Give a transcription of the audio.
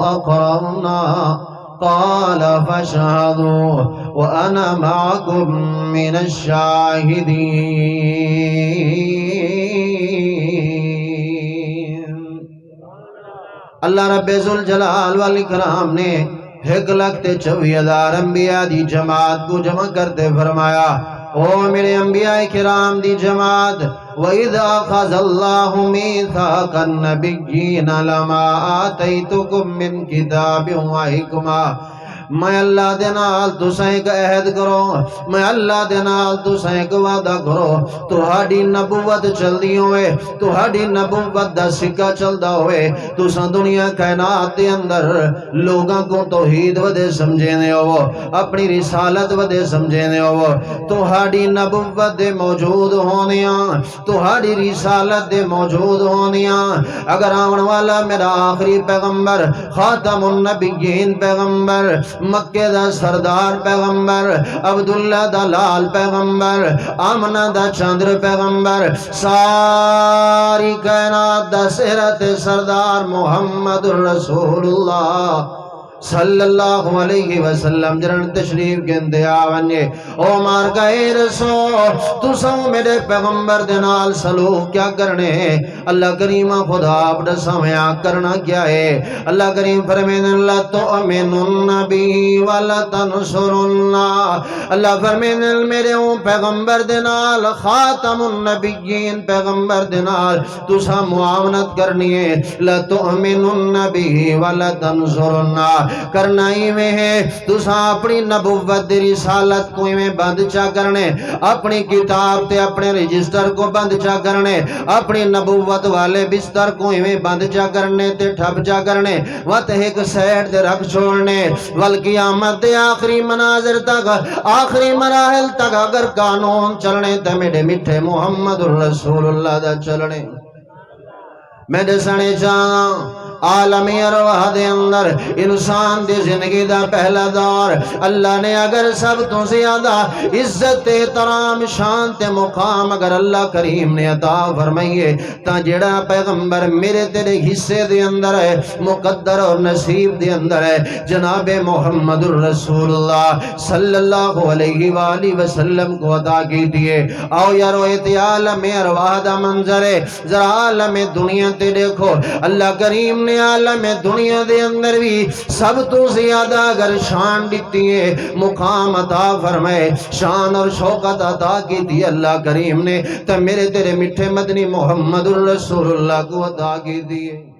أقررنا قال فاشهدوا وأنا معكم من الشاهدين۔ اللہ رب ذوالجلال والاکرام نے 1,24,000 انبیاء دی جماعت کو جمع کرتے فرمایا، او میرے انبیاء کرام دی جماعت، وَإِذْ أَخَذَ اللَّهُ مِيثَاقَ النَّبِيِّينَ لَمَا آتَيْتُكُم مِّن كِتَابٍ وَحِكْمَةٍ، میں اللہ دے نال تساں ایک عہد کرو، میں اللہ دے نال تساں ایک وعدہ کرو، تہاڈی نبوت چلدی ہوئے، تہاڈی نبوت دا سکہ چلدا ہوئے، تساں دنیا کائنات دے اندر لوگاں کو توحید ودے سمجھینے ہو، اپنی رسالت ودے سمجھینے ہو، تہاڈی نبوت دے موجود ہونیاں، تہاڈی رسالت دے موجود ہونیاں، اگر آون والا میرا آخری پیغمبر، خاتم النبیین پیغمبر، مکہ دا سردار پیغمبر، عبداللہ دا لال پیغمبر، آمنہ دا چندر پیغمبر، ساری کائنات دا سیرت سردار محمد رسول اللہ صلی اللہ علیہ وسلم جرن تشریف گندے آوانیے، او مارکائی رسو تساں میرے پیغمبر دنال سلوک کیا کرنے، اللہ کریم خدا اپنا سمیا کرنا کیا ہے، اللہ کریم فرمین اللہ تؤمنن بی ولتنصرن، اللہ فرمین میرے پیغمبر دنال خاتم النبیین پیغمبر دنال تساں معاونت کرنی ہے، لتؤمنن بی ولتنصرن، کرنا ہی میں ہے، تساں اپنی نبوت دی رسالت کو میں بند چا کرنے، اپنی کتاب تے اپنے رجسٹر کو بند چا کرنے، اپنی نبوت والے بستر کو میں بند چا کرنے تے ٹھپ چا کرنے، وقت ایک سیٹ دے رکھ چھوڑنے، والقیامت دے آخری مناظر تک، آخری مراحل تک اگر قانون چلنے تے میرے میٹھے محمد رسول اللہ دا چلنے۔ میں دسانے چاہاں عالمی ارواح دے اندر انسان دی زندگی دا پہلا دور، اللہ نے اگر سب تو زیادہ عزت احترام شان تے مقام اگر اللہ کریم نے عطا فرمائیے تا جڑا پیغمبر میرے تیرے حصے دے اندر ہے، مقدر اور نصیب دے اندر ہے، جناب محمد الرسول اللہ صلی اللہ علیہ وآلہ وسلم کو عطا کی دیئے۔ آؤ یارو ایتی عالم ارواح دا منظر ہے، ذرا عالم دنیا تے دیکھو، اللہ کریم نے عالم دنیا دے اندر بھی سب تو زیادہ اگر شان دیتی ہے، مقام عطا فرمائے، شان اور شوقت عطا کی دی اللہ کریم نے، تو میرے تیرے مٹھے مدنی محمد الرسول اللہ کو عطا کی دیئے۔